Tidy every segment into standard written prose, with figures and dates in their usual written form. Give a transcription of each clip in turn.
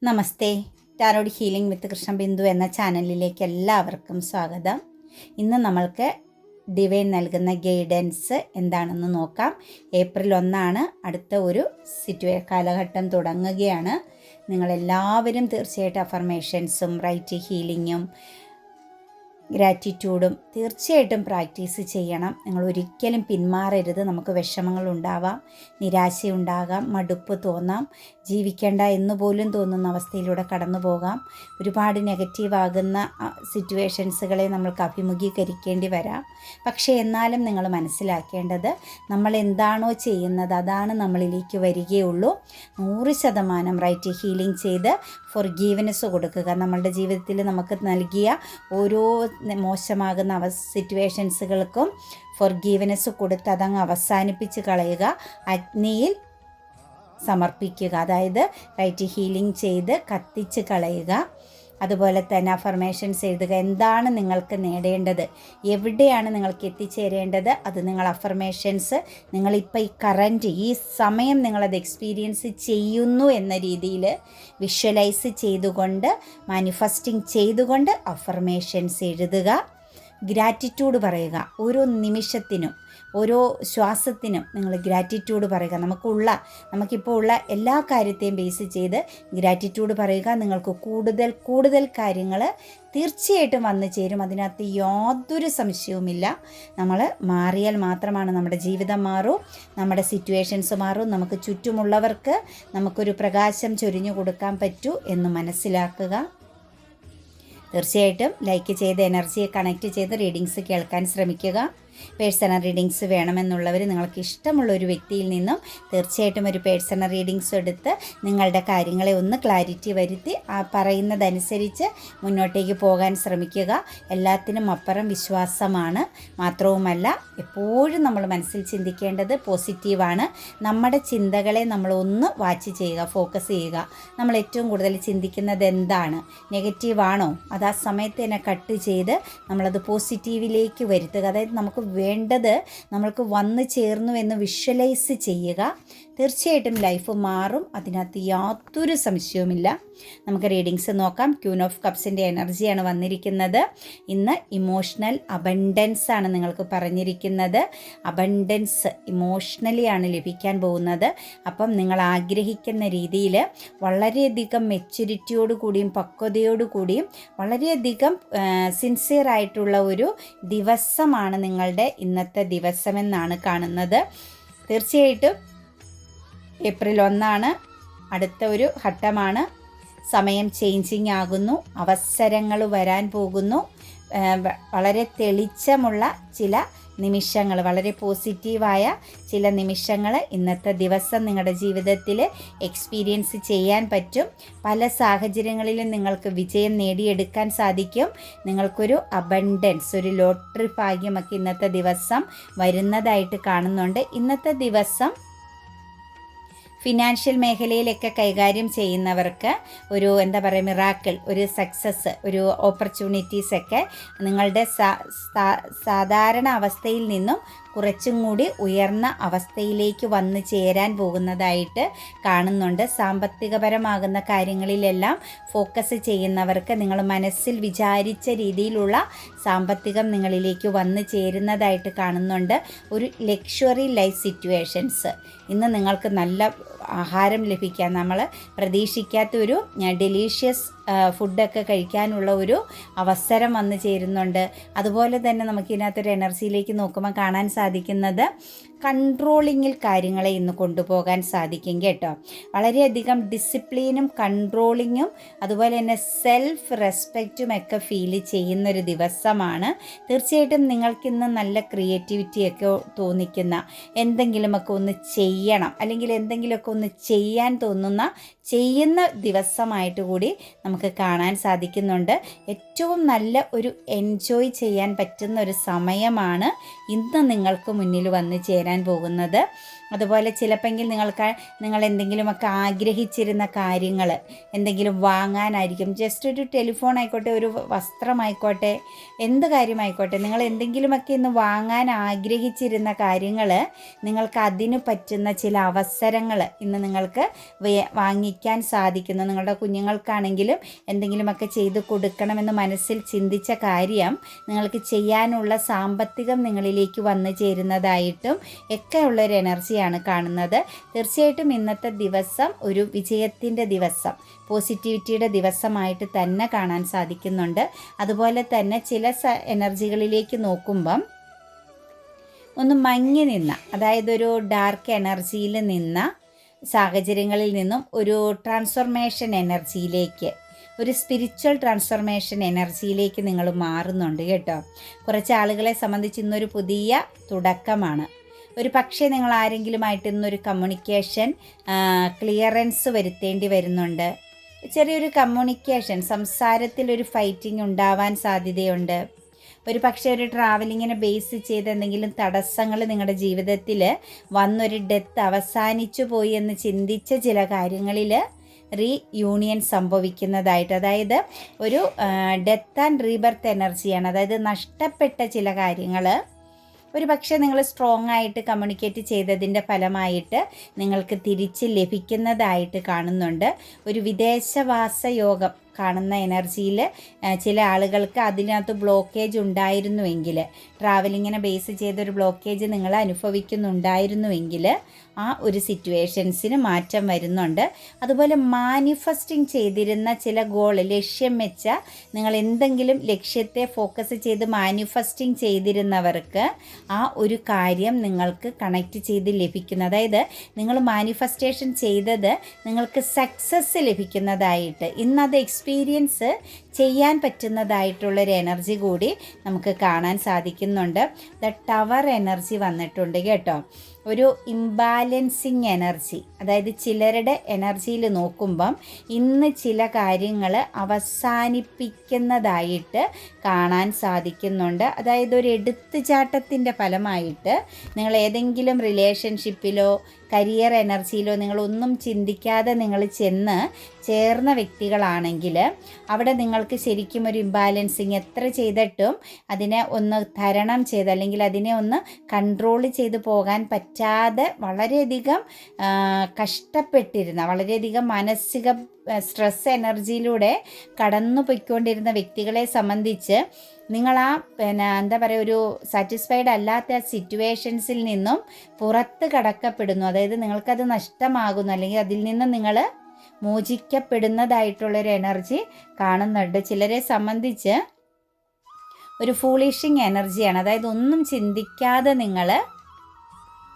നമസ്തേ. Tarot healing വിത്ത് കൃഷ്ണബിന്ദു എന്ന ചാനലിലേക്ക് എല്ലാവർക്കും സ്വാഗതം. ഇന്ന് നമ്മൾക്ക് ഡിവൈൻ നൽകുന്ന ഗൈഡൻസ് എന്താണെന്ന് നോക്കാം. ഏപ്രിൽ 1 അടുത്ത ഒരു കാലഘട്ടം തുടങ്ങുകയാണ്. നിങ്ങളെല്ലാവരും തീർച്ചയായിട്ടും അഫർമേഷൻസും റൈറ്റ് ഹീലിങ്ങും ഗ്രാറ്റിറ്റ്യൂഡും തീർച്ചയായിട്ടും പ്രാക്ടീസ് ചെയ്യണം. നിങ്ങൾ ഒരിക്കലും പിന്മാറരുത്. നമുക്ക് വിഷമങ്ങളുണ്ടാവാം, നിരാശയുണ്ടാകാം, മടുപ്പ് തോന്നാം, ജീവിക്കേണ്ട എന്ന് പോലും തോന്നുന്ന അവസ്ഥയിലൂടെ കടന്നു പോകാം. ഒരുപാട് നെഗറ്റീവാകുന്ന സിറ്റുവേഷൻസുകളെ നമ്മൾക്ക് അഭിമുഖീകരിക്കേണ്ടി വരാം. പക്ഷേ എന്നാലും നിങ്ങൾ മനസ്സിലാക്കേണ്ടത് നമ്മൾ എന്താണോ ചെയ്യുന്നത് അതാണ് നമ്മളിലേക്ക് വരികയുള്ളൂ. 100% റൈറ്റ് ഹീലിംഗ് ചെയ്ത് ഫോർഗീവ്നെസ് കൊടുക്കുക. നമ്മളുടെ ജീവിതത്തിൽ നമുക്ക് നൽകിയ ഓരോ മോശമാകുന്ന സിറ്റുവേഷൻസുകൾക്കും ഫോർഗീവ്നെസ് കൊടുത്ത് അതങ്ങ് അവസാനിപ്പിച്ച് കളയുക, അഗ്നിയിൽ സമർപ്പിക്കുക. അതായത് റൈറ്റ് ഹീലിംഗ് ചെയ്ത് കത്തിച്ച് കളയുക. അതുപോലെ തന്നെ അഫർമേഷൻസ് എഴുതുക. എന്താണ് നിങ്ങൾക്ക് നേടേണ്ടത്, എവിടെയാണ് നിങ്ങൾക്ക് എത്തിച്ചേരേണ്ടത്, അത് നിങ്ങൾ അഫർമേഷൻസ് നിങ്ങളിപ്പോൾ ഈ സമയം നിങ്ങളത് എക്സ്പീരിയൻസ് ചെയ്യുന്നു എന്ന രീതിയിൽ വിഷ്വലൈസ് ചെയ്തുകൊണ്ട് മാനിഫെസ്റ്റിംഗ് ചെയ്തുകൊണ്ട് അഫർമേഷൻസ് എഴുതുക. ഗ്രാറ്റിറ്റ്യൂഡ് പറയുക. ഓരോ നിമിഷത്തിനും ഓരോ ശ്വാസത്തിനും നിങ്ങൾ ഗ്രാറ്റിറ്റ്യൂഡ് പറയുക. നമുക്കിപ്പോൾ ഉള്ള എല്ലാ കാര്യത്തെയും ബേസ് ചെയ്ത് ഗ്രാറ്റിറ്റ്യൂഡ് പറയുക. നിങ്ങൾക്ക് കൂടുതൽ കാര്യങ്ങൾ തീർച്ചയായിട്ടും വന്നു ചേരും. അതിനകത്ത് യാതൊരു സംശയവുമില്ല. നമ്മൾ മാറിയാൽ മാത്രമാണ് നമ്മുടെ ജീവിതം മാറും, നമ്മുടെ സിറ്റുവേഷൻസ് മാറും, നമുക്ക് ചുറ്റുമുള്ളവർക്ക് നമുക്കൊരു പ്രകാശം ചൊരിഞ്ഞു കൊടുക്കാൻ പറ്റൂ എന്ന് മനസ്സിലാക്കുക. തീർച്ചയായിട്ടും ലൈക്ക് ചെയ്ത് എനർജിയെ കണക്റ്റ് ചെയ്ത് റീഡിങ്സ് കേൾക്കാൻ ശ്രമിക്കുക. പേഴ്സണൽ റീഡിങ്സ് വേണമെന്നുള്ളവർ നിങ്ങൾക്ക് ഇഷ്ടമുള്ള ഒരു വ്യക്തിയിൽ നിന്നും തീർച്ചയായിട്ടും ഒരു പേഴ്സണൽ റീഡിങ്സ് എടുത്ത് നിങ്ങളുടെ കാര്യങ്ങളെ ഒന്ന് ക്ലാരിറ്റി വരുത്തി ആ പറയുന്നതനുസരിച്ച് മുന്നോട്ടേക്ക് പോകാൻ ശ്രമിക്കുക. എല്ലാത്തിനും അപ്പുറം വിശ്വാസമാണ്. മാത്രവുമല്ല എപ്പോഴും നമ്മൾ മനസ്സിൽ ചിന്തിക്കേണ്ടത് പോസിറ്റീവാണ്. നമ്മുടെ ചിന്തകളെ നമ്മളൊന്ന് വാച്ച് ചെയ്യുക, ഫോക്കസ് ചെയ്യുക. നമ്മൾ ഏറ്റവും കൂടുതൽ ചിന്തിക്കുന്നത് എന്താണ്, നെഗറ്റീവാണോ, അത് ആ സമയത്ത് തന്നെ കട്ട് ചെയ്ത് നമ്മളത് പോസിറ്റീവിലേക്ക് വരുത്തുക. അതായത് നമുക്ക് വേണ്ടത് നമ്മൾക്ക് വന്നു ചേർന്നു എന്ന് വിഷ്വലൈസ് ചെയ്യുക. തീർച്ചയായിട്ടും ലൈഫ് മാറും, അതിനകത്ത് യാതൊരു സംശയവുമില്ല. നമുക്ക് റീഡിങ്സ് നോക്കാം. ക്യൂൻ ഓഫ് കപ്സിൻ്റെ എനർജിയാണ് വന്നിരിക്കുന്നത്. ഇന്ന് ഇമോഷണൽ അബണ്ടൻസ് ആണ് നിങ്ങൾക്ക് പറഞ്ഞിരിക്കുന്നത്. അബണ്ടൻസ് ഇമോഷണലിയാണ് ലഭിക്കാൻ പോകുന്നത്. അപ്പം നിങ്ങൾ ആഗ്രഹിക്കുന്ന രീതിയിൽ വളരെയധികം മെച്യൂരിറ്റിയോടുകൂടിയും പക്വതയോടുകൂടിയും വളരെയധികം സിൻസിയറായിട്ടുള്ള ഒരു ദിവസമാണ് നിങ്ങളുടെ ഇന്നത്തെ ദിവസമെന്നാണ് കാണുന്നത്. തീർച്ചയായിട്ടും ഏപ്രിൽ 1 അടുത്ത ഒരു ഘട്ടമാണ്. സമയം ചേഞ്ചിങ് ആകുന്നു, അവസരങ്ങൾ വരാൻ പോകുന്നു. വളരെ തെളിച്ചമുള്ള ചില നിമിഷങ്ങൾ, വളരെ പോസിറ്റീവായ ചില നിമിഷങ്ങൾ ഇന്നത്തെ ദിവസം നിങ്ങളുടെ ജീവിതത്തിൽ എക്സ്പീരിയൻസ് ചെയ്യാൻ പറ്റും. പല സാഹചര്യങ്ങളിലും നിങ്ങൾക്ക് വിജയം നേടിയെടുക്കാൻ സാധിക്കും. നിങ്ങൾക്കൊരു അബണ്ടൻസ്, ഒരു ലോട്ടറി ഭാഗ്യമൊക്കെ ഇന്നത്തെ ദിവസം വരുന്നതായിട്ട് കാണുന്നുണ്ട്. ഇന്നത്തെ ദിവസം ഫിനാൻഷ്യൽ മേഖലയിലൊക്കെ കൈകാര്യം ചെയ്യുന്നവർക്ക് ഒരു മിറാക്കിൾ, ഒരു സക്സസ്, ഒരു ഓപ്പർച്യൂണിറ്റീസൊക്കെ നിങ്ങളുടെ സാധാരണ അവസ്ഥയിൽ നിന്നും കുറച്ചും കൂടി ഉയർന്ന അവസ്ഥയിലേക്ക് വന്നു ചേരാൻ പോകുന്നതായിട്ട് കാണുന്നുണ്ട്. സാമ്പത്തികപരമാകുന്ന കാര്യങ്ങളിലെല്ലാം ഫോക്കസ് ചെയ്യുന്നവർക്ക് നിങ്ങൾ മനസ്സിൽ വിചാരിച്ച രീതിയിലുള്ള സാമ്പത്തികം നിങ്ങളിലേക്ക് വന്നു ചേരുന്നതായിട്ട് കാണുന്നുണ്ട്. ഒരു ലക്ഷറി ലൈഫ് സിറ്റുവേഷൻസ് ഇന്ന് നിങ്ങൾക്ക് നല്ല ആഹാരം ലഭിക്കാൻ, നമ്മൾ പ്രതീക്ഷിക്കാത്ത ഒരു ഡെലീഷ്യസ് ഫുഡൊക്കെ കഴിക്കാനുള്ള ഒരു അവസരം വന്നു ചേരുന്നുണ്ട്. അതുപോലെ തന്നെ നമുക്കിതിനകത്തൊരു എനർജിയിലേക്ക് നോക്കുമ്പോൾ കാണാൻ സാധിക്കുന്നത് കൺട്രോളിങ്ങിൽ കാര്യങ്ങളെ ഇന്ന് കൊണ്ടുപോകാൻ സാധിക്കും കേട്ടോ. വളരെയധികം ഡിസിപ്ലിനും കൺട്രോളിങ്ങും അതുപോലെ തന്നെ സെൽഫ് റെസ്പെക്റ്റും ഒക്കെ ഫീൽ ചെയ്യുന്നൊരു ദിവസമാണ്. തീർച്ചയായിട്ടും നിങ്ങൾക്കിന്ന് നല്ല ക്രിയേറ്റിവിറ്റിയൊക്കെ തോന്നിക്കുന്ന, എന്തെങ്കിലുമൊക്കെ ഒന്ന് ചെയ്യണം അല്ലെങ്കിൽ എന്തെങ്കിലുമൊക്കെ ഒന്ന് ചെയ്യാൻ ചെയ്യുന്ന ദിവസമായിട്ട് കൂടി നമുക്ക് കാണാൻ സാധിക്കുന്നുണ്ട്. ഏറ്റവും നല്ല ഒരു എൻജോയ് ചെയ്യാൻ പറ്റുന്ന ഒരു സമയമാണ് ഇന്ന് നിങ്ങൾക്ക് മുന്നിൽ വന്നു ചേരാൻ പോകുന്നത്. അതുപോലെ ചിലപ്പെങ്കിൽ നിങ്ങൾ എന്തെങ്കിലുമൊക്കെ ആഗ്രഹിച്ചിരുന്ന കാര്യങ്ങൾ എന്തെങ്കിലും വാങ്ങാനായിരിക്കും. ജസ്റ്റ് ഒരു ടെലിഫോൺ ആയിക്കോട്ടെ, ഒരു വസ്ത്രമായിക്കോട്ടെ, എന്ത് കാര്യമായിക്കോട്ടെ, നിങ്ങൾ എന്തെങ്കിലുമൊക്കെ ഇന്ന് വാങ്ങാൻ ആഗ്രഹിച്ചിരുന്ന കാര്യങ്ങൾ നിങ്ങൾക്ക് അതിന് പറ്റുന്ന ചില അവസരങ്ങൾ ഇന്ന് നിങ്ങൾക്ക് വാങ്ങിക്കാൻ സാധിക്കുന്നു. നിങ്ങളുടെ കുഞ്ഞുങ്ങൾക്കാണെങ്കിലും എന്തെങ്കിലുമൊക്കെ ചെയ്ത് കൊടുക്കണമെന്ന് മനസ്സിൽ ചിന്തിച്ച കാര്യം നിങ്ങൾക്ക് ചെയ്യാനുള്ള സാമ്പത്തികം നിങ്ങളിലേക്ക് വന്നു ചേരുന്നതായിട്ടും ഒക്കെയുള്ളൊരു എനർജിയാണ് കാണുന്നത്. തീർച്ചയായിട്ടും ഇന്നത്തെ ദിവസം ഒരു വിജയത്തിൻ്റെ ദിവസം, പോസിറ്റിവിറ്റിയുടെ ദിവസമായിട്ട് തന്നെ കാണാൻ സാധിക്കുന്നുണ്ട്. അതുപോലെ തന്നെ ചില എനർജികളിലേക്ക് നോക്കുമ്പം ഒന്ന് മങ്ങി നിന്ന, അതായത് ഒരു ഡാർക്ക് എനർജിയിൽ നിന്ന സാഹചര്യങ്ങളിൽ നിന്നും ഒരു ട്രാൻസ്ഫോർമേഷൻ എനർജിയിലേക്ക്, ഒരു സ്പിരിച്വൽ ട്രാൻസ്ഫോർമേഷൻ എനർജിയിലേക്ക് നിങ്ങൾ മാറുന്നുണ്ട് കേട്ടോ. കുറച്ച് ആളുകളെ സംബന്ധിച്ച് ഇന്നൊരു പുതിയ തുടക്കമാണ്. ഒരു പക്ഷേ നിങ്ങൾ ആരെങ്കിലുമായിട്ട് ഇന്നൊരു കമ്മ്യൂണിക്കേഷൻ ക്ലിയറൻസ് വരുത്തേണ്ടി വരുന്നുണ്ട്. ചെറിയൊരു കമ്മ്യൂണിക്കേഷൻ, സംസാരത്തിലൊരു ഫൈറ്റിംഗ് ഉണ്ടാവാൻ സാധ്യതയുണ്ട്. ഒരു പക്ഷേ ഒരു ട്രാവലിങ്ങിനെ ബേസ് ചെയ്ത് എന്തെങ്കിലും തടസ്സങ്ങൾ നിങ്ങളുടെ ജീവിതത്തിൽ വന്നൊരു ഡെത്ത് അവസാനിച്ചു പോയി എന്ന് ചിന്തിച്ച ചില കാര്യങ്ങളിൽ റീയൂണിയൻ സംഭവിക്കുന്നതായിട്ട്, അതായത് ഒരു ഡെത്ത് ആൻഡ് റീബർത്ത് എനർജിയാണ്. അതായത് നഷ്ടപ്പെട്ട ചില കാര്യങ്ങൾ ഒരു പക്ഷേ നിങ്ങൾ സ്ട്രോങ് ആയിട്ട് കമ്മ്യൂണിക്കേറ്റ് ചെയ്തതിൻ്റെ ഫലമായിട്ട് നിങ്ങൾക്ക് തിരിച്ച് ലഭിക്കുന്നതായിട്ട് കാണുന്നുണ്ട്. ഒരു വിദേശവാസ യോഗം കാണുന്ന എനർജിയിൽ ചില ആളുകൾക്ക് അതിനകത്ത് ബ്ലോക്കേജ് ഉണ്ടായിരുന്നുവെങ്കിൽ, ട്രാവലിങ്ങിനെ ബേസ് ചെയ്തൊരു ബ്ലോക്കേജ് നിങ്ങൾ അനുഭവിക്കുന്നുണ്ടായിരുന്നുവെങ്കിൽ ആ ഒരു സിറ്റുവേഷൻസിന് മാറ്റം വരുന്നുണ്ട്. അതുപോലെ മാനിഫെസ്റ്റിംഗ് ചെയ്തിരുന്ന ചില ലക്ഷ്യം വെച്ച, നിങ്ങൾ എന്തെങ്കിലും ലക്ഷ്യത്തെ ഫോക്കസ് ചെയ്ത് മാനിഫെസ്റ്റിംഗ് ചെയ്തിരുന്നവർക്ക് ആ ഒരു കാര്യം നിങ്ങൾക്ക് കണക്റ്റ് ചെയ്ത് ലഭിക്കുന്നു. അതായത് നിങ്ങൾ മാനിഫെസ്റ്റേഷൻ ചെയ്തത് നിങ്ങൾക്ക് സക്സസ് ലഭിക്കുന്നതായിട്ട്, ഇന്നത് എക്സ്പീരിയൻസ് ചെയ്യാൻ പറ്റുന്നതായിട്ടുള്ളൊരു എനർജി കൂടി നമുക്ക് കാണാൻ സാധിക്കുന്നുണ്ട്. ദ ടവർ എനർജി വന്നിട്ടുണ്ട് കേട്ടോ. ഒരു ഇംബാലൻസിങ് എനർജി, അതായത് ചിലരുടെ എനർജിയിൽ നോക്കുമ്പം ഇന്ന് ചില കാര്യങ്ങൾ അവസാനിപ്പിക്കുന്നതായിട്ട് കാണാൻ സാധിക്കുന്നുണ്ട്. അതായത് ഒരു എടുത്തുചാട്ടത്തിൻ്റെ ഫലമായിട്ട് നിങ്ങൾ ഏതെങ്കിലും റിലേഷൻഷിപ്പിലോ കരിയർ എനർജിയിലോ നിങ്ങളൊന്നും ചിന്തിക്കാതെ നിങ്ങൾ ചെന്ന് ചേർന്ന വ്യക്തികളാണെങ്കിൽ അവിടെ നിങ്ങൾക്ക് ശരിക്കും ഒരു ഇംബാലൻസിങ്, എത്ര ചെയ്തിട്ടും അതിനെ ഒന്ന് തരണം ചെയ്ത് അല്ലെങ്കിൽ അതിനെ ഒന്ന് കൺട്രോൾ ചെയ്ത് പോകാൻ പറ്റാതെ വളരെയധികം കഷ്ടപ്പെട്ടിരുന്ന, വളരെയധികം മാനസിക സ്ട്രെസ് എനർജിയിലൂടെ കടന്നു പോയിക്കൊണ്ടിരുന്ന വ്യക്തികളെ സംബന്ധിച്ച് നിങ്ങൾ എന്താ പറയുക, ഒരു സാറ്റിസ്ഫൈഡ് അല്ലാത്ത സിറ്റുവേഷൻസിൽ നിന്നും പുറത്ത് കടക്കപ്പെടുന്നു. അതായത് നിങ്ങൾക്കത് നഷ്ടമാകുന്നു, അല്ലെങ്കിൽ അതിൽ നിന്ന് നിങ്ങൾ മോചിക്കപ്പെടുന്നതായിട്ടുള്ളൊരു എനർജി കാണുന്നുണ്ട്. ചിലരെ സംബന്ധിച്ച് ഒരു ഫൂളിഷിങ് എനർജിയാണ്. അതായത് ഒന്നും ചിന്തിക്കാതെ നിങ്ങൾ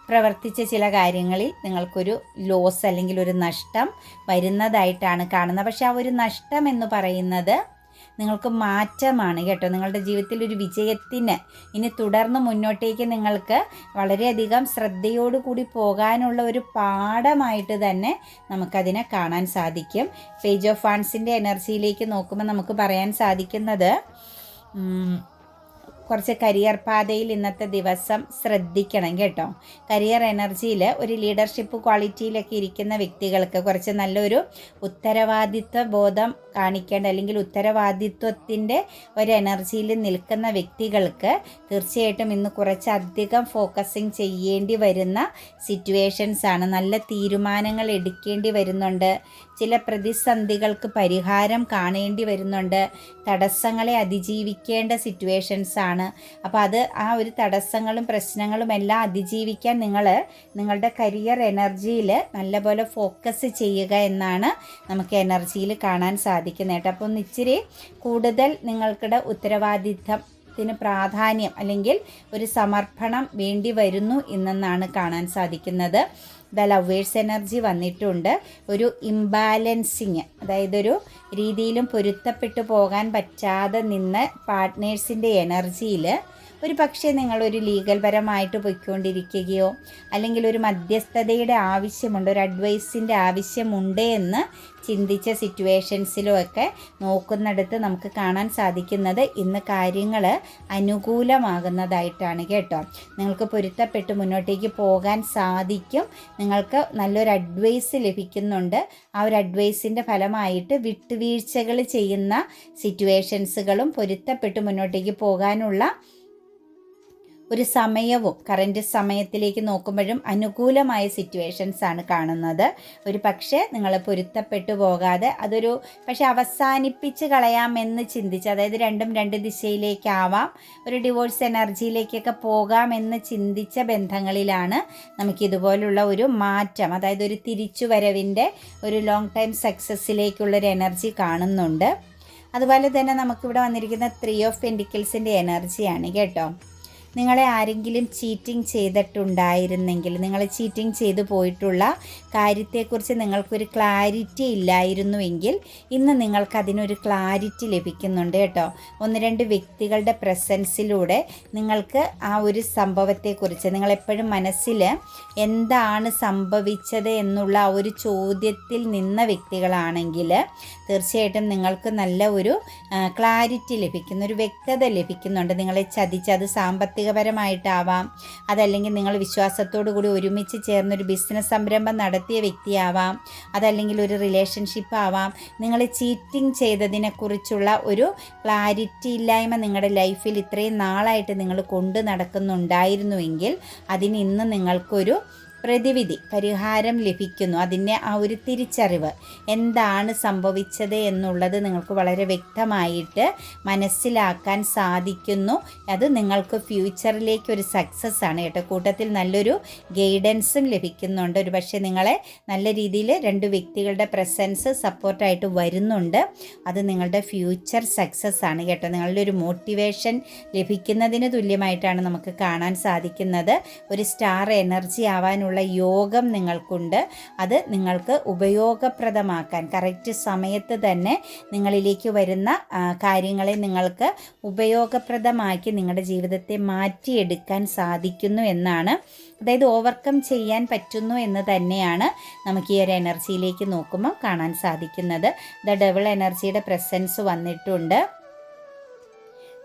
പ്രവർത്തിച്ച ചില കാര്യങ്ങളിൽ നിങ്ങൾക്കൊരു ലോസ് അല്ലെങ്കിൽ ഒരു നഷ്ടം വരുന്നതായിട്ടാണ് കാണുന്നത്. പക്ഷെ ആ ഒരു നഷ്ടം എന്ന് പറയുന്നത് നിങ്ങൾക്ക് മാറ്റമാണ് കേട്ടോ. നിങ്ങളുടെ ജീവിതത്തിൽ ഒരു വിജയത്തിന് ഇനി തുടർന്ന് മുന്നോട്ടേക്ക് നിങ്ങൾക്ക് വളരെയധികം ശ്രദ്ധയോടുകൂടി പോകാനുള്ള ഒരു പാഠമായിട്ട് തന്നെ നമുക്കതിനെ കാണാൻ സാധിക്കും. പേജ് ഓഫ് വാൻസിൻ്റെ എനർജിയിലേക്ക് നോക്കുമ്പോൾ നമുക്ക് പറയാൻ സാധിക്കുന്നത് കുറച്ച് കരിയർ പാതയിൽ ഇന്നത്തെ ദിവസം ശ്രദ്ധിക്കണം കേട്ടോ. കരിയർ എനർജിയിൽ ഒരു ലീഡർഷിപ്പ് ക്വാളിറ്റിയിലൊക്കെ ഇരിക്കുന്ന വ്യക്തികൾക്ക് കുറച്ച് നല്ലൊരു ഉത്തരവാദിത്വ ബോധം കാണിക്കേണ്ട, അല്ലെങ്കിൽ ഉത്തരവാദിത്വത്തിൻ്റെ ഒരു എനർജിയിൽ നിൽക്കുന്ന വ്യക്തികൾക്ക് തീർച്ചയായിട്ടും ഇന്ന് കുറച്ചധികം ഫോക്കസിങ് ചെയ്യേണ്ടി വരുന്ന സിറ്റുവേഷൻസാണ്. നല്ല തീരുമാനങ്ങൾ എടുക്കേണ്ടി വരുന്നുണ്ട്. ചില പ്രതിസന്ധികൾക്ക് പരിഹാരം കാണേണ്ടി വരുന്നുണ്ട്. തടസ്സങ്ങളെ അതിജീവിക്കേണ്ട സിറ്റുവേഷൻസാണ്. അപ്പോൾ ആ ഒരു തടസ്സങ്ങളും പ്രശ്നങ്ങളും എല്ലാം അതിജീവിക്കാൻ നിങ്ങളുടെ കരിയർ എനർജിയിൽ നല്ലപോലെ ഫോക്കസ് ചെയ്യുക എന്നാണ് നമുക്ക് എനർജിയിൽ കാണാൻ സാധിക്കുന്നത് കേട്ടോ. അപ്പോൾ ഒന്ന് ഇച്ചിരി കൂടുതൽ നിങ്ങൾക്കിടെ ഉത്തരവാദിത്തത്തിന് പ്രാധാന്യം അല്ലെങ്കിൽ ഒരു സമർപ്പണം വേണ്ടി വരുന്നു എന്നെന്നാണ് കാണാൻ സാധിക്കുന്നത്. ദ ലവേഴ്സ് എനർജി വന്നിട്ടുണ്ട്. ഒരു ഇംബാലൻസിങ്, അതായത് ഒരു രീതിയിലും പൊരുത്തപ്പെട്ടു പോകാൻ പറ്റാതെ നിന്ന് പാർട്ട്നേഴ്സിൻ്റെ എനർജിയിൽ ഒരു പക്ഷേ നിങ്ങളൊരു ലീഗൽ പരമായിട്ട് പോയിക്കൊണ്ടിരിക്കുകയോ അല്ലെങ്കിൽ ഒരു മധ്യസ്ഥതയുടെ ആവശ്യമുണ്ട്, ഒരു അഡ്വൈസിൻ്റെ ആവശ്യമുണ്ട് എന്ന് ചിന്തിച്ച സിറ്റുവേഷൻസിലും ഒക്കെ നോക്കുന്നിടത്ത് നമുക്ക് കാണാൻ സാധിക്കുന്നത് ഇന്ന് കാര്യങ്ങൾ അനുകൂലമാകുന്നതായിട്ടാണ് കേട്ടോ. നിങ്ങൾക്ക് പൊരുത്തപ്പെട്ട് മുന്നോട്ടേക്ക് പോകാൻ സാധിക്കും. നിങ്ങൾക്ക് നല്ലൊരു അഡ്വൈസ് ലഭിക്കുന്നുണ്ട്. ആ ഒരു അഡ്വൈസിൻ്റെ ഫലമായിട്ട് വിട്ടുവീഴ്ചകൾ ചെയ്യുന്ന സിറ്റുവേഷൻസുകളും പൊരുത്തപ്പെട്ട് മുന്നോട്ടേക്ക് പോകാനുള്ള ഒരു സമയവും കറൻറ്റ് സമയത്തിലേക്ക് നോക്കുമ്പോഴും അനുകൂലമായ സിറ്റുവേഷൻസ് ആണ് കാണുന്നത്. ഒരു പക്ഷേ നിങ്ങൾ പൊരുത്തപ്പെട്ടു പോകാതെ അതൊരു പക്ഷേ അവസാനിപ്പിച്ച് കളയാമെന്ന് ചിന്തിച്ച്, അതായത് രണ്ടും രണ്ട് ദിശയിലേക്കാവാം, ഒരു ഡിവോഴ്സ് എനർജിയിലേക്കൊക്കെ പോകാമെന്ന് ചിന്തിച്ച ബന്ധങ്ങളിലാണ് നമുക്കിതുപോലുള്ള ഒരു മാറ്റം, അതായത് ഒരു തിരിച്ചുവരവിൻ്റെ ഒരു ലോങ് ടൈം സക്സസ്സിലേക്കുള്ളൊരു എനർജി കാണുന്നുണ്ട്. അതുപോലെ തന്നെ നമുക്കിവിടെ വന്നിരിക്കുന്ന 3 ഓഫ് പെൻറ്റിക്കിൾസിൻ്റെ എനർജിയാണ് കേട്ടോ. നിങ്ങളെ ആരെങ്കിലും ചീറ്റിംഗ് ചെയ്തിട്ടുണ്ടായിരുന്നെങ്കിൽ, നിങ്ങൾ ചീറ്റിംഗ് ചെയ്തു പോയിട്ടുള്ള കാര്യത്തെക്കുറിച്ച് നിങ്ങൾക്കൊരു ക്ലാരിറ്റി ഇല്ലായിരുന്നുവെങ്കിൽ ഇന്ന് നിങ്ങൾക്കതിനൊരു ക്ലാരിറ്റി ലഭിക്കുന്നുണ്ട് കേട്ടോ. 1-2 വ്യക്തികളുടെ പ്രസൻസിലൂടെ നിങ്ങൾക്ക് ആ ഒരു സംഭവത്തെക്കുറിച്ച്, നിങ്ങളെപ്പോഴും മനസ്സിൽ എന്താണ് സംഭവിച്ചത് എന്നുള്ള ആ ഒരു ചോദ്യത്തിൽ നിന്ന വ്യക്തികളാണെങ്കിൽ തീർച്ചയായിട്ടും നിങ്ങൾക്ക് നല്ല ഒരു ക്ലാരിറ്റി ലഭിക്കുന്ന, ഒരു വ്യക്തത ലഭിക്കുന്നുണ്ട്. നിങ്ങളെ ചതിച്ചത് സാമ്പത്തികപരമായിട്ടാവാം, അതല്ലെങ്കിൽ നിങ്ങൾ വിശ്വാസത്തോടു കൂടി ഒരുമിച്ച് ചേർന്നൊരു ബിസിനസ് സംരംഭം നടത്തിയ വ്യക്തിയാവാം, അതല്ലെങ്കിൽ ഒരു റിലേഷൻഷിപ്പ് ആവാം. നിങ്ങൾ ചീറ്റിംഗ് ചെയ്തതിനെക്കുറിച്ചുള്ള ഒരു ക്ലാരിറ്റി ഇല്ലായ്മ നിങ്ങളുടെ ലൈഫിൽ ഇത്രയും നാളായിട്ട് നിങ്ങൾ കൊണ്ടു നടക്കുന്നുണ്ടായിരുന്നുവെങ്കിൽ അതിന് ഇന്ന് നിങ്ങൾക്കൊരു പ്രതിവിധി, പരിഹാരം ലഭിക്കുന്നു. അതിൻ്റെ ആ ഒരു തിരിച്ചറിവ്, എന്താണ് സംഭവിച്ചത് എന്നുള്ളത് നിങ്ങൾക്ക് വളരെ വ്യക്തമായിട്ട് മനസ്സിലാക്കാൻ സാധിക്കുന്നു. അത് നിങ്ങൾക്ക് ഫ്യൂച്ചറിലേക്കൊരു സക്സസ് ആണ് കേട്ടോ. കൂട്ടത്തിൽ നല്ലൊരു ഗൈഡൻസും ലഭിക്കുന്നുണ്ട്. ഒരു പക്ഷേ നിങ്ങളെ നല്ല രീതിയിൽ 2 വ്യക്തികളുടെ പ്രസൻസ് സപ്പോർട്ടായിട്ട് വരുന്നുണ്ട്. അത് നിങ്ങളുടെ ഫ്യൂച്ചർ സക്സസ് ആണ് കേട്ടോ. നിങ്ങളുടെ ഒരു മോട്ടിവേഷൻ ലഭിക്കുന്നതിന് തുല്യമായിട്ടാണ് നമുക്ക് കാണാൻ സാധിക്കുന്നത്. ഒരു സ്റ്റാർ എനർജി ആവാനുള്ള യോഗം നിങ്ങൾക്കുണ്ട്. അത് നിങ്ങൾക്ക് ഉപയോഗപ്രദമാക്കാൻ കറക്റ്റ് സമയത്ത് തന്നെ നിങ്ങളിലേക്ക് വരുന്ന കാര്യങ്ങളെ നിങ്ങൾക്ക് ഉപയോഗപ്രദമാക്കി നിങ്ങളുടെ ജീവിതത്തെ മാറ്റിയെടുക്കാൻ സാധിക്കുന്നു എന്നാണ്, അതായത് ഓവർകം ചെയ്യാൻ പറ്റുന്നു എന്ന് തന്നെയാണ് നമുക്ക് ഈ ഒരു എനർജിയിലേക്ക് നോക്കുമ്പോൾ കാണാൻ സാധിക്കുന്നത്. ദ ഡബിൾ എനർജിയുടെ പ്രസൻസ് വന്നിട്ടുണ്ട്.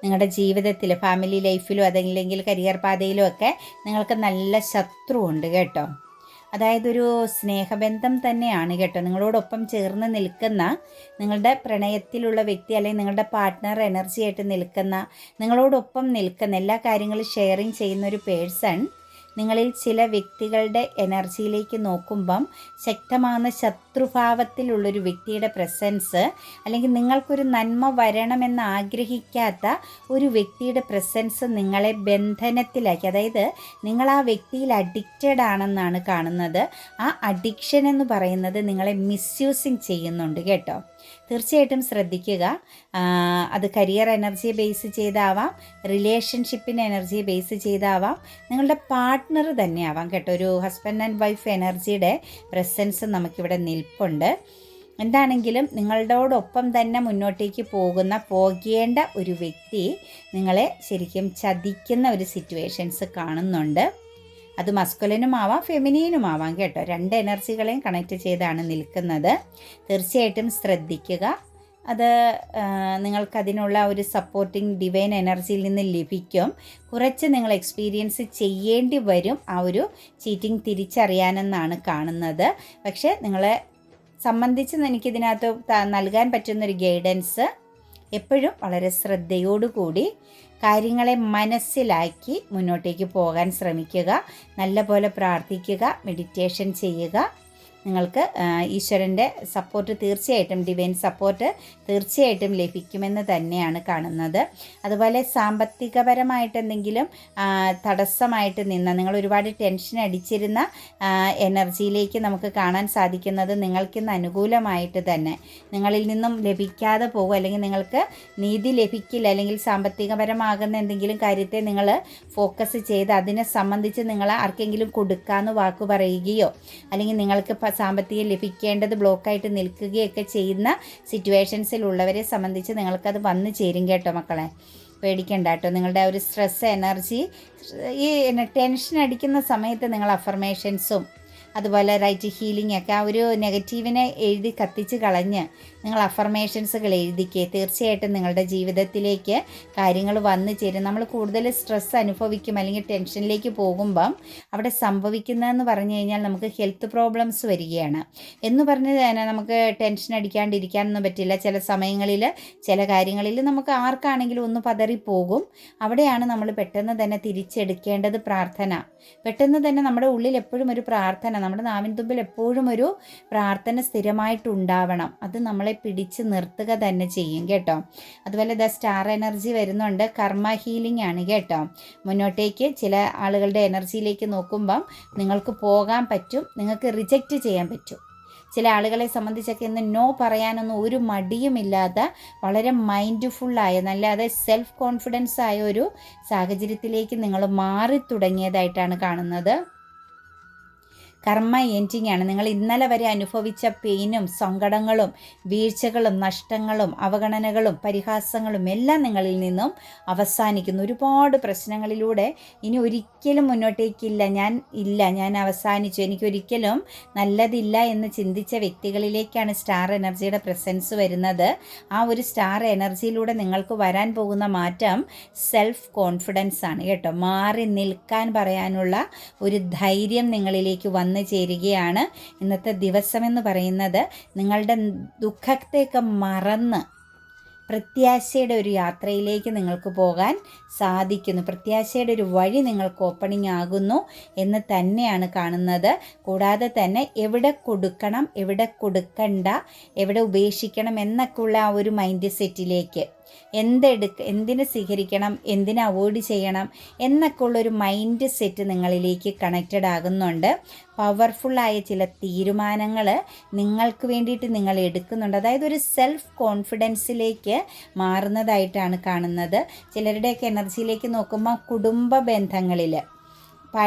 നിങ്ങളുടെ ജീവിതത്തിൽ, ഫാമിലി ലൈഫിലും അതല്ലെങ്കിൽ കരിയർ പാതയിലും ഒക്കെ നിങ്ങൾക്ക് നല്ല ശത്രുവുണ്ട് കേട്ടോ. അതായത് ഒരു സ്നേഹബന്ധം തന്നെയാണ് കേട്ടോ. നിങ്ങളോടൊപ്പം ചേർന്ന് നിൽക്കുന്ന, നിങ്ങളുടെ പ്രണയത്തിലുള്ള വ്യക്തി അല്ലെങ്കിൽ നിങ്ങളുടെ പാർട്ട്ണർ എനർജിയായിട്ട് നിൽക്കുന്ന, നിങ്ങളോടൊപ്പം നിൽക്കുന്ന, എല്ലാ കാര്യങ്ങളും ഷെയറിങ് ചെയ്യുന്ന ഒരു പേഴ്സൺ നിങ്ങളിൽ ചില വ്യക്തികളുടെ എനർജിയിലേക്ക് നോക്കുമ്പം ശക്തമാകുന്ന ശത്രുഭാവത്തിലുള്ളൊരു വ്യക്തിയുടെ പ്രസൻസ്, അല്ലെങ്കിൽ നിങ്ങൾക്കൊരു നന്മ വരണമെന്ന് ആഗ്രഹിക്കാത്ത ഒരു വ്യക്തിയുടെ പ്രസൻസ് നിങ്ങളെ ബന്ധനത്തിലാക്കി, അതായത് നിങ്ങൾ ആ വ്യക്തിയിൽ അഡിക്റ്റഡ് ആണെന്നാണ് കാണുന്നത്. ആ അഡിക്ഷൻ എന്ന് പറയുന്നത് നിങ്ങളെ മിസ്യൂസിങ് ചെയ്യുന്നുണ്ട് കേട്ടോ. തീർച്ചയായിട്ടും ശ്രദ്ധിക്കുക. അത് കരിയർ എനർജിയെ ബേസ് ചെയ്താവാം, റിലേഷൻഷിപ്പിൻ്റെ എനർജിയെ ബേസ് ചെയ്താവാം, നിങ്ങളുടെ പാർട്ട്ണർ തന്നെ ആവാം കേട്ടോ. ഒരു ഹസ്ബൻഡ് ആൻഡ് വൈഫ് എനർജിയുടെ പ്രസൻസ് നമുക്കിവിടെ നിൽപ്പുണ്ട്. എന്താണെങ്കിലും നിങ്ങളോടൊപ്പം തന്നെ മുന്നോട്ടേക്ക് പോകേണ്ട ഒരു വ്യക്തി നിങ്ങളെ ശരിക്കും ചതിക്കുന്ന ഒരു സിറ്റുവേഷൻസ് കാണുന്നുണ്ട്. അത് മസ്കുലിനും ആവാം ഫെമിനിനും ആവാം കേട്ടോ. 2 എനർജികളെയും കണക്റ്റ് ചെയ്താണ് നിൽക്കുന്നത്. തീർച്ചയായിട്ടും ശ്രദ്ധിക്കുക. അത് നിങ്ങൾക്കതിനുള്ള ഒരു സപ്പോർട്ടിങ് ഡിവൈൻ എനർജിയിൽ നിന്ന് ലഭിക്കും. കുറച്ച് നിങ്ങൾ എക്സ്പീരിയൻസ് ചെയ്യേണ്ടി വരും ആ ഒരു ചീറ്റിംഗ് തിരിച്ചറിയാനെന്നാണ് കാണുന്നത്. പക്ഷേ നിങ്ങളെ സംബന്ധിച്ച് എനിക്കിതിനകത്ത് നൽകാൻ പറ്റുന്നൊരു ഗൈഡൻസ്, എപ്പോഴും വളരെ ശ്രദ്ധയോടുകൂടി കാര്യങ്ങളെ മനസ്സിലാക്കി മുന്നോട്ടേക്ക് പോകാൻ ശ്രമിക്കുക. നല്ലപോലെ പ്രാർത്ഥിക്കുക, മെഡിറ്റേഷൻ ചെയ്യുക. നിങ്ങൾക്ക് ഈശ്വരൻ്റെ സപ്പോർട്ട് തീർച്ചയായിട്ടും, ഡിവൈൻ സപ്പോർട്ട് തീർച്ചയായിട്ടും ലഭിക്കുമെന്ന് തന്നെയാണ് കാണുന്നത്. അതുപോലെ സാമ്പത്തികപരമായിട്ട് എന്തെങ്കിലും തടസ്സമായിട്ട് നിന്ന, നിങ്ങൾ ഒരുപാട് ടെൻഷൻ അടിച്ചിരുന്ന എനർജിയിലേക്ക് നമുക്ക് കാണാൻ സാധിക്കുന്നത് നിങ്ങൾക്കിന്ന് അനുകൂലമായിട്ട് തന്നെ നിങ്ങളിൽ നിന്നും ലഭിക്കാതെ പോകും, അല്ലെങ്കിൽ നിങ്ങൾക്ക് നീതി ലഭിക്കില്ല, അല്ലെങ്കിൽ സാമ്പത്തികപരമാകുന്ന എന്തെങ്കിലും കാര്യത്തെ നിങ്ങൾ ഫോക്കസ് ചെയ്ത് അതിനെ സംബന്ധിച്ച് നിങ്ങൾ ആർക്കെങ്കിലും കൊടുക്കാമെന്ന് വാക്ക് പറയുകയോ അല്ലെങ്കിൽ നിങ്ങൾക്ക് സാമ്പത്തികം ലഭിക്കേണ്ടത് ബ്ലോക്കായിട്ട് നിൽക്കുകയൊക്കെ ചെയ്യുന്ന സിറ്റുവേഷൻസിലുള്ളവരെ സംബന്ധിച്ച് നിങ്ങൾക്കത് വന്നു ചേരും കേട്ടോ മക്കളെ. പേടിക്കണ്ട കേട്ടോ. നിങ്ങളുടെ ആ ഒരു സ്ട്രെസ് എനർജി ഈ ടെൻഷൻ അടിക്കുന്ന സമയത്ത് നിങ്ങൾ അഫർമേഷൻസും അതുപോലെ റൈറ്റ് ഹീലിംഗ് ഒക്കെ ആ ഒരു നെഗറ്റീവിനെ എഴുതി കത്തിച്ച് കളഞ്ഞ് നിങ്ങൾ അഫർമേഷൻസുകൾ എഴുതിക്കുക. തീർച്ചയായിട്ടും നിങ്ങളുടെ ജീവിതത്തിലേക്ക് കാര്യങ്ങൾ വന്നു ചേരും. നമ്മൾ കൂടുതൽ സ്ട്രെസ് അനുഭവിക്കും അല്ലെങ്കിൽ ടെൻഷനിലേക്ക് പോകുമ്പം അവിടെ സംഭവിക്കുന്നതെന്ന് പറഞ്ഞു കഴിഞ്ഞാൽ നമുക്ക് ഹെൽത്ത് പ്രോബ്ലംസ് വരികയാണ്. എന്ന് പറഞ്ഞ് തന്നെ നമുക്ക് ടെൻഷൻ അടിക്കാണ്ടിരിക്കാനൊന്നും പറ്റില്ല. ചില സമയങ്ങളിൽ ചില കാര്യങ്ങളിൽ നമുക്ക് ആർക്കാണെങ്കിലും ഒന്ന് പതറിപ്പോകും. അവിടെയാണ് നമ്മൾ പെട്ടെന്ന് തന്നെ തിരിച്ചെടുക്കേണ്ടത് പ്രാർത്ഥന. പെട്ടെന്ന് തന്നെ നമ്മുടെ ഉള്ളിൽ എപ്പോഴും ഒരു പ്രാർത്ഥന, നമ്മുടെ നാവിൻ തുമ്പിൽ എപ്പോഴും ഒരു പ്രാർത്ഥന സ്ഥിരമായിട്ടുണ്ടാവണം. അത് നമ്മളെ പിടിച്ച് നിർത്തുക തന്നെ ചെയ്യും കേട്ടോ. അതുപോലെ സ്റ്റാർ എനർജി വരുന്നുണ്ട്. കർമ്മ ഹീലിംഗ് ആണ് കേട്ടോ. മുന്നോട്ടേക്ക് ചില ആളുകളുടെ എനർജിയിലേക്ക് നോക്കുമ്പം നിങ്ങൾക്ക് പോകാൻ പറ്റും, നിങ്ങൾക്ക് റിജക്റ്റ് ചെയ്യാൻ പറ്റും. ചില ആളുകളെ സംബന്ധിച്ചൊക്കെ ഇന്ന് നോ പറയാനൊന്നും ഒരു മടിയുമില്ലാത്ത വളരെ മൈൻഡ്ഫുള്ളായ നല്ല സെൽഫ് കോൺഫിഡൻസ് ആയ ഒരു സാഹചര്യത്തിലേക്ക് നിങ്ങൾ മാറി തുടങ്ങിയതായിട്ടാണ് കാണുന്നത്. കർമ്മ എൻഡിങ് ആണ്. നിങ്ങൾ ഇന്നലെ വരെ അനുഭവിച്ച പെയിനും സങ്കടങ്ങളും വീഴ്ചകളും നഷ്ടങ്ങളും അവഗണനകളും പരിഹാസങ്ങളും എല്ലാം നിങ്ങളിൽ നിന്നും അവസാനിക്കുന്നു. ഒരുപാട് പ്രശ്നങ്ങളിലൂടെ ഇനി ഒരിക്കലും മുന്നോട്ടേക്കില്ല, ഞാൻ അവസാനിച്ചു, എനിക്കൊരിക്കലും നല്ലതില്ല എന്ന് ചിന്തിച്ച വ്യക്തികളിലേക്കാണ് സ്റ്റാർ എനർജിയുടെ പ്രസൻസ് വരുന്നത്. ആ ഒരു സ്റ്റാർ എനർജിയിലൂടെ നിങ്ങൾക്ക് വരാൻ പോകുന്ന മാറ്റം സെൽഫ് കോൺഫിഡൻസ് ആണ് കേട്ടോ. മാറി നിൽക്കാൻ പറയാനുള്ള ഒരു ധൈര്യം നിങ്ങളിലേക്ക് വന്നു ചേരുകയാണ്. ഇന്നത്തെ ദിവസമെന്ന് പറയുന്നത് നിങ്ങളുടെ ദുഃഖത്തെയൊക്കെ മറന്ന് പ്രത്യാശയുടെ ഒരു യാത്രയിലേക്ക് നിങ്ങൾക്ക് പോകാൻ സാധിക്കുന്നു. പ്രത്യാശയുടെ ഒരു വഴി നിങ്ങൾക്ക് ഓപ്പണിംഗ് ആകുന്നു എന്ന് തന്നെയാണ് കാണുന്നത്. കൂടാതെ തന്നെ എവിടെ കൊടുക്കണം, എവിടെ കൊടുക്കണ്ട, എവിടെ ഉപേക്ഷിക്കണം എന്നൊക്കെയുള്ള ആ ഒരു മൈൻഡ് സെറ്റിലേക്ക്, എന്തിന് സ്വീകരിക്കണം, എന്തിന് അവോയ്ഡ് ചെയ്യണം എന്നൊക്കെ ഉള്ളൊരു മൈൻഡ് സെറ്റ് നിങ്ങളിലേക്ക് കണക്റ്റഡ് ആകുന്നുണ്ട്. പവർഫുള്ളായ ചില തീരുമാനങ്ങൾ നിങ്ങൾക്ക് വേണ്ടിയിട്ട് നിങ്ങൾ എടുക്കുന്നുണ്ട്. അതായത് ഒരു സെൽഫ് കോൺഫിഡൻസിലേക്ക് മാറുന്നതായിട്ടാണ് കാണുന്നത്. ചിലരുടെയൊക്കെ എനർജിയിലേക്ക് നോക്കുമ്പോൾ കുടുംബ ബന്ധങ്ങളിൽ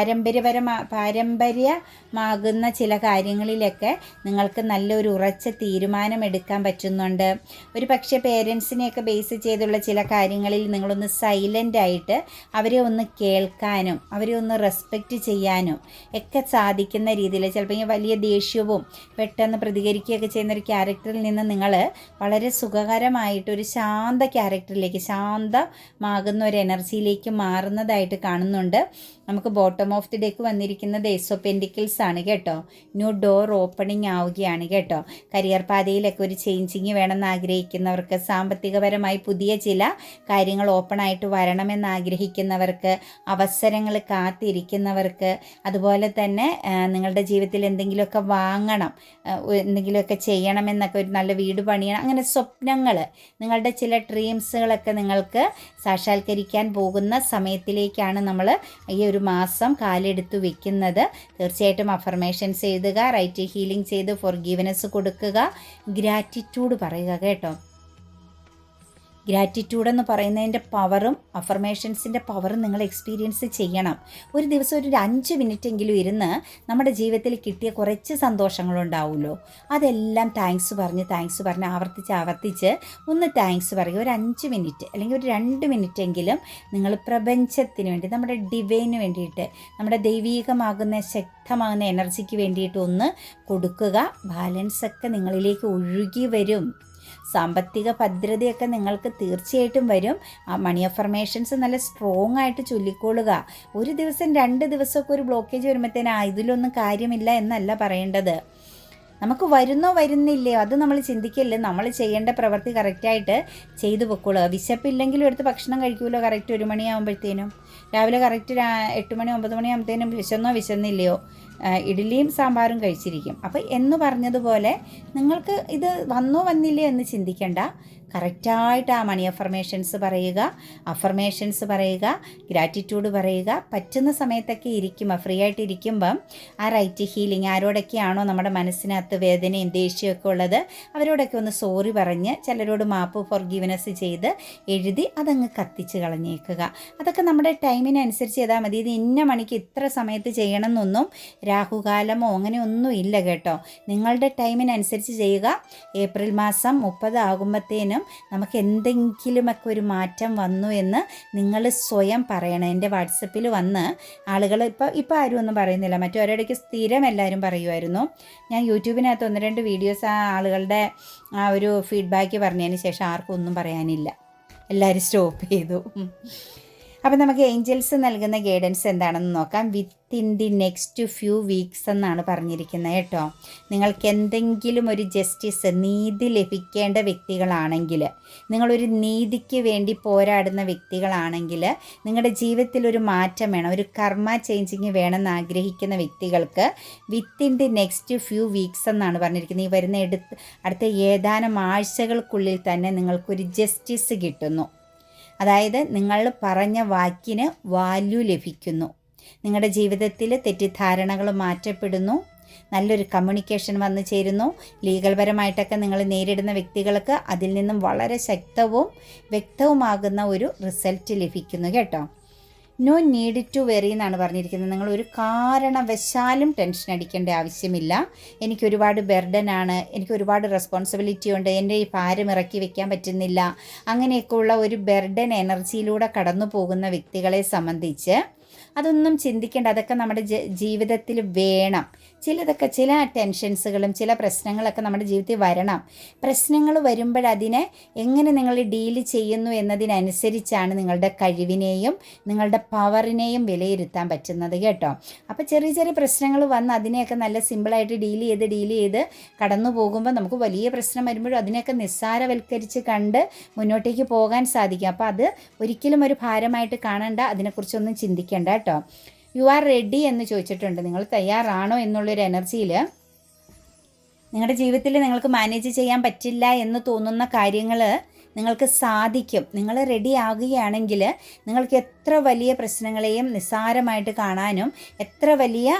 പാരമ്പര്യമാകുന്ന ചില കാര്യങ്ങളിലൊക്കെ നിങ്ങൾക്ക് നല്ലൊരു ഉറച്ച തീരുമാനമെടുക്കാൻ പറ്റുന്നുണ്ട്. ഒരു പക്ഷേ പേരൻസിനെയൊക്കെ ബേസ് ചെയ്തുള്ള ചില കാര്യങ്ങളിൽ നിങ്ങളൊന്ന് സൈലൻ്റായിട്ട് അവരെ ഒന്ന് കേൾക്കാനും അവരെ ഒന്ന് റെസ്പെക്റ്റ് ചെയ്യാനും ഒക്കെ സാധിക്കുന്ന രീതിയിൽ, ചിലപ്പോൾ വലിയ ദേഷ്യവും പെട്ടെന്ന് പ്രതികരിക്കുകയൊക്കെ ചെയ്യുന്നൊരു ക്യാരക്ടറിൽ നിന്ന് നിങ്ങൾ വളരെ സുഖകരമായിട്ടൊരു ശാന്ത ക്യാരക്ടറിലേക്ക്, ശാന്തമാകുന്ന ഒരു എനർജിയിലേക്ക് മാറുന്നതായിട്ട് കാണുന്നുണ്ട്. നമുക്ക് ബോട്ടം ഓഫ് ദി ഡേക്ക് വന്നിരിക്കുന്നത് ഏസ് ഓഫ് പെൻറ്റിക്കിൾസ് ആണ് കേട്ടോ. ന്യൂ ഡോർ ഓപ്പണിംഗ് ആവുകയാണ് കേട്ടോ. കരിയർ പാതയിലൊക്കെ ഒരു ചേഞ്ചിങ് വേണമെന്ന് ആഗ്രഹിക്കുന്നവർക്ക്, സാമ്പത്തികപരമായി പുതിയ ചില കാര്യങ്ങൾ ഓപ്പണായിട്ട് വരണമെന്ന് ആഗ്രഹിക്കുന്നവർക്ക്, അവസരങ്ങൾ കാത്തിരിക്കുന്നവർക്ക്, അതുപോലെ തന്നെ നിങ്ങളുടെ ജീവിതത്തിൽ എന്തെങ്കിലുമൊക്കെ വാങ്ങണം, എന്തെങ്കിലുമൊക്കെ ചെയ്യണമെന്നൊക്കെ, ഒരു നല്ല വീട് പണിയണം, അങ്ങനെ സ്വപ്നങ്ങൾ, നിങ്ങളുടെ ചില ഡ്രീംസുകളൊക്കെ നിങ്ങൾക്ക് സാക്ഷാത്കരിക്കാൻ പോകുന്ന സമയത്തിലേക്കാണ് നമ്മൾ ഈ ഒരു മാസം കാലെടുത്ത് വെക്കുന്നത്. തീർച്ചയായിട്ടും അഫർമേഷൻസ് എഴുതുക, റൈറ്റ് ഹീലിംഗ് ചെയ്ത് ഫോർഗീവ്നെസ് കൊടുക്കുക, ഗ്രാറ്റിറ്റ്യൂഡ് പറയുക കേട്ടോ. ഗ്രാറ്റിറ്റ്യൂഡ് എന്ന് പറയുന്നതിൻ്റെ പവറും അഫർമേഷൻസിൻ്റെ പവറും നിങ്ങൾ എക്സ്പീരിയൻസ് ചെയ്യണം. ഒരു ദിവസം ഒരു 5 മിനിറ്റെങ്കിലും ഇരുന്ന് നമ്മുടെ ജീവിതത്തിൽ കിട്ടിയ കുറച്ച് സന്തോഷങ്ങളുണ്ടാവുമല്ലോ, അതെല്ലാം താങ്ക്സ് പറഞ്ഞ് ആവർത്തിച്ച് ഒന്ന് താങ്ക്സ് പറയുക. ഒരു 5 മിനിറ്റ് അല്ലെങ്കിൽ ഒരു 2 മിനിറ്റെങ്കിലും നിങ്ങൾ പ്രപഞ്ചത്തിന് വേണ്ടി, നമ്മുടെ ഡിവൈന് വേണ്ടിയിട്ട്, നമ്മുടെ ദൈവീകമാകുന്ന ശക്തമാകുന്ന എനർജിക്ക് വേണ്ടിയിട്ട് ഒന്ന് കൊടുക്കുക. ബാലൻസൊക്കെ നിങ്ങളിലേക്ക് ഒഴുകി വരും. സാമ്പത്തിക ഭദ്രതയൊക്കെ നിങ്ങൾക്ക് തീർച്ചയായിട്ടും വരും. ആ മണി അഫർമേഷൻസ് നല്ല സ്ട്രോങ് ആയിട്ട് ചൊല്ലിക്കൊള്ളുക. ഒരു ദിവസം 2 ദിവസമൊക്കെ ഒരു ബ്ലോക്കേജ് വരുമ്പോഴത്തേനും ഇതിലൊന്നും കാര്യമില്ല എന്നല്ല പറയേണ്ടത്. നമുക്ക് വരുന്നില്ലയോ അത് നമ്മൾ ചിന്തിക്കില്ല. നമ്മൾ ചെയ്യേണ്ട പ്രവൃത്തി കറക്റ്റായിട്ട് ചെയ്തു പൊക്കോളുക. വിശപ്പില്ലെങ്കിലും എടുത്ത് ഭക്ഷണം കഴിക്കുമല്ലോ കറക്റ്റ് 1 മണിയാകുമ്പോഴത്തേനും. രാവിലെ കറക്റ്റ് 8 മണി 9 മണിയാകുമ്പോഴത്തേനും വിശന്നില്ലയോ ഇഡ്ഡലിയും സാമ്പാറും കഴിച്ചിരിക്കും. അപ്പോൾ എന്ന് പറഞ്ഞതുപോലെ നിങ്ങൾക്ക് ഇത് വന്നില്ലേ എന്ന് ചിന്തിക്കേണ്ട. കറക്റ്റായിട്ട് ആ മണി അഫർമേഷൻസ് പറയുക, ഗ്രാറ്റിറ്റ്യൂഡ് പറയുക. പറ്റുന്ന സമയത്തൊക്കെ ഫ്രീ ആയിട്ട് ഇരിക്കുമ്പം ആ റൈറ്റ് ഹീലിംഗ്, ആരോടൊക്കെയാണോ നമ്മുടെ മനസ്സിനകത്ത് വേദനയും ദേഷ്യമൊക്കെ ഉള്ളത് അവരോടൊക്കെ ഒന്ന് സോറി പറഞ്ഞ്, ചിലരോട് മാപ്പ് ഫോർഗീവ്നെസ് ചെയ്ത് എഴുതി അതങ്ങ് കത്തിച്ച് കളഞ്ഞേക്കുക. അതൊക്കെ നമ്മുടെ ടൈമിനനുസരിച്ച് ചെയ്താൽ മതി. ഇത് ഇന്ന മണിക്ക് ഇത്ര സമയത്ത് ചെയ്യണം എന്നൊന്നും രാഹുകാലമോ അങ്ങനെയൊന്നും ഇല്ല കേട്ടോ. നിങ്ങളുടെ ടൈമിനനുസരിച്ച് ചെയ്യുക. ഏപ്രിൽ മാസം 30 ആകുമ്പോഴത്തേനും നമുക്ക് എന്തെങ്കിലുമൊക്കെ ഒരു മാറ്റം വന്നു എന്ന് നിങ്ങൾ സ്വയം പറയണം. എൻ്റെ വാട്സപ്പിൽ വന്ന് ആളുകൾ ഇപ്പോൾ ആരും ഒന്നും പറയുന്നില്ല, മറ്റൊരിടയ്ക്ക് സ്ഥിരം എല്ലാവരും പറയുമായിരുന്നു. ഞാൻ യൂട്യൂബിനകത്ത് 1-2 വീഡിയോസ് ആ ആളുകളുടെ ആ ഒരു ഫീഡ്ബാക്ക് പറഞ്ഞതിന് ശേഷം ആർക്കും ഒന്നും പറയാനില്ല, എല്ലാവരും സ്റ്റോപ്പ് ചെയ്തു. അപ്പോൾ നമുക്ക് ഏഞ്ചൽസ് നൽകുന്ന ഗൈഡൻസ് എന്താണെന്ന് നോക്കാം. Within the next few weeks എന്നാണ് പറഞ്ഞിരിക്കുന്നത് കേട്ടോ. നിങ്ങൾക്ക് എന്തെങ്കിലും ഒരു ജസ്റ്റിസ്, നീതി ലഭിക്കേണ്ട വ്യക്തികളാണെങ്കിൽ, നിങ്ങളൊരു നീതിക്ക് വേണ്ടി പോരാടുന്ന വ്യക്തികളാണെങ്കിൽ, നിങ്ങളുടെ ജീവിതത്തിൽ ഒരു മാറ്റം വേണം, ഒരു കർമ്മ ചേഞ്ചിങ് വേണമെന്ന് ആഗ്രഹിക്കുന്ന വ്യക്തികൾക്ക് within the next few weeks എന്നാണ് പറഞ്ഞിരിക്കുന്നത്. ഈ വരുന്ന അടുത്ത ഏതാനും ആഴ്ചകൾക്കുള്ളിൽ തന്നെ നിങ്ങൾക്കൊരു ജസ്റ്റിസ് കിട്ടുന്നു. അതായത് നിങ്ങൾ പറഞ്ഞ വാക്കിന് വാല്യൂ ലഭിക്കുന്നു. നിങ്ങളുടെ ജീവിതത്തിൽ തെറ്റിദ്ധാരണകൾ മാറ്റപ്പെടുന്നു. നല്ലൊരു കമ്മ്യൂണിക്കേഷൻ വന്നു ചേരുന്നു. ലീഗൽ പരമായിട്ടൊക്കെ നിങ്ങൾ നേരിടുന്ന വ്യക്തികൾക്ക് അതിൽ നിന്നും വളരെ ശക്തവും വ്യക്തവുമാകുന്ന ഒരു റിസൾട്ട് ലഭിക്കുന്നു കേട്ടോ. നോ നീഡ് ടു വെറി എന്നാണ് പറഞ്ഞിരിക്കുന്നത്. നിങ്ങൾ ഒരു കാരണവശാലും ടെൻഷൻ അടിക്കേണ്ട ആവശ്യമില്ല. എനിക്ക് ഒരുപാട് ബർഡനാണ്, എനിക്ക് ഒരുപാട് റെസ്പോൺസിബിലിറ്റി ഉണ്ട്, എൻ്റെ ഈ ഭാരം ഇറക്കി വെക്കാൻ പറ്റുന്നില്ല, അങ്ങനെയൊക്കെയുള്ള ഒരു ബർഡൻ എനർജിയിലൂടെ കടന്നു പോകുന്ന വ്യക്തികളെ സംബന്ധിച്ച് അതൊന്നും ചിന്തിക്കേണ്ട. അതൊക്കെ നമ്മുടെ ജീവിതത്തിൽ വേണം. ചില ടെൻഷൻസുകളും ചില പ്രശ്നങ്ങളൊക്കെ നമ്മുടെ ജീവിതത്തിൽ വരണം. പ്രശ്നങ്ങൾ വരുമ്പോഴതിനെ എങ്ങനെ നിങ്ങൾ ഡീല് ചെയ്യുന്നു എന്നതിനനുസരിച്ചാണ് നിങ്ങളുടെ കഴിവിനെയും നിങ്ങളുടെ പവറിനെയും വിലയിരുത്താൻ പറ്റുന്നത് കേട്ടോ. അപ്പോൾ ചെറിയ ചെറിയ പ്രശ്നങ്ങൾ വന്ന് അതിനെയൊക്കെ നല്ല സിമ്പിളായിട്ട് ഡീൽ ചെയ്ത് കടന്നു പോകുമ്പോൾ നമുക്ക് വലിയ പ്രശ്നം വരുമ്പോഴും അതിനെയൊക്കെ നിസ്സാരവൽക്കരിച്ച് കണ്ട് മുന്നോട്ടേക്ക് പോകാൻ സാധിക്കും. അപ്പോൾ അത് ഒരിക്കലും ഒരു ഭാരമായിട്ട് കാണണ്ട, അതിനെക്കുറിച്ചൊന്നും ചിന്തിക്കേണ്ട കേട്ടോ. യു ആർ റെഡി എന്ന് ചോദിച്ചിട്ടുണ്ട്. നിങ്ങൾ തയ്യാറാണോ എന്നുള്ളൊരു എനർജിയിൽ നിങ്ങളുടെ ജീവിതത്തിൽ നിങ്ങൾക്ക് മാനേജ് ചെയ്യാൻ പറ്റില്ല എന്ന് തോന്നുന്ന കാര്യങ്ങൾ നിങ്ങൾക്ക് സാധിക്കും. നിങ്ങൾ റെഡി ആകുകയാണെങ്കിൽ നിങ്ങൾക്ക് എത്ര വലിയ പ്രശ്നങ്ങളെയും നിസ്സാരമായിട്ട് കാണാനും, എത്ര വലിയ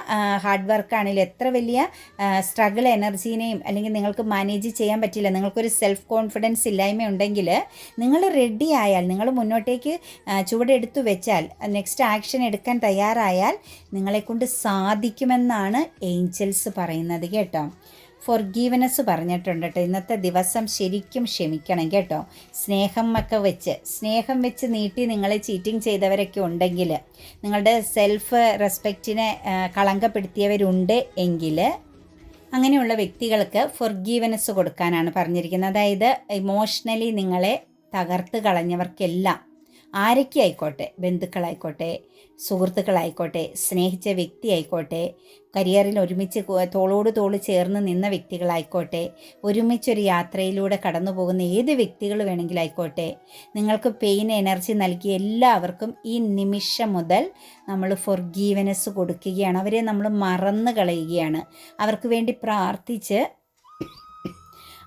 ഹാർഡ് വർക്കാണെങ്കിലും, എത്ര വലിയ സ്ട്രഗിൾ എനർജീനെയും അല്ലെങ്കിൽ നിങ്ങൾക്ക് മാനേജ് ചെയ്യാൻ പറ്റില്ല, നിങ്ങൾക്കൊരു സെൽഫ് കോൺഫിഡൻസ് ഇല്ലായ്മ ഉണ്ടെങ്കിൽ നിങ്ങൾ റെഡി ആയാൽ, നിങ്ങൾ മുന്നോട്ടേക്ക് ചുവടെടുത്തു വെച്ചാൽ, നെക്സ്റ്റ് ആക്ഷൻ എടുക്കാൻ തയ്യാറായാൽ നിങ്ങളെക്കൊണ്ട് സാധിക്കുമെന്നാണ് ഏഞ്ചൽസ് പറയുന്നത് കേട്ടോ. ഫോർഗീവ്നെസ് പറഞ്ഞിട്ടുണ്ട് കേട്ടോ. ഇന്നത്തെ ദിവസം ശരിക്കും ക്ഷമിക്കണം കേട്ടോ. സ്നേഹം വെച്ച് നീട്ടി നിങ്ങളെ ചീറ്റിംഗ് ചെയ്തവരൊക്കെ ഉണ്ടെങ്കിൽ, നിങ്ങളുടെ സെൽഫ് റെസ്പെക്റ്റിനെ കളങ്കപ്പെടുത്തിയവരുണ്ട് എങ്കിൽ അങ്ങനെയുള്ള വ്യക്തികൾക്ക് ഫോർഗീവ്നെസ് കൊടുക്കാനാണ് പറഞ്ഞിരിക്കുന്നത്. അതായത് ഇമോഷണലി നിങ്ങളെ തകർത്ത് കളഞ്ഞവർക്കെല്ലാം, ആരൊക്കെ ആയിക്കോട്ടെ, ബന്ധുക്കളായിക്കോട്ടെ, സുഹൃത്തുക്കളായിക്കോട്ടെ, സ്നേഹിച്ച വ്യക്തി ആയിക്കോട്ടെ, കരിയറിൽ ഒരുമിച്ച് തോളോട് തോൾ ചേർന്ന് നിന്ന വ്യക്തികളായിക്കോട്ടെ, ഒരുമിച്ചൊരു യാത്രയിലൂടെ കടന്നു പോകുന്ന ഏത് വ്യക്തികൾ വേണമെങ്കിലും ആയിക്കോട്ടെ, നിങ്ങൾക്ക് പെയിൻ എനർജി നൽകിയ എല്ലാവർക്കും ഈ നിമിഷം മുതൽ നമ്മൾ ഫോർഗീവ്നെസ് കൊടുക്കുകയാണ്. അവരെ നമ്മൾ മറന്നു കളയുകയാണ്. അവർക്ക് വേണ്ടി പ്രാർത്ഥിച്ച്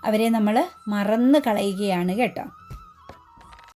അവരെ നമ്മൾ മറന്നു കളയുകയാണ് കേട്ടോ.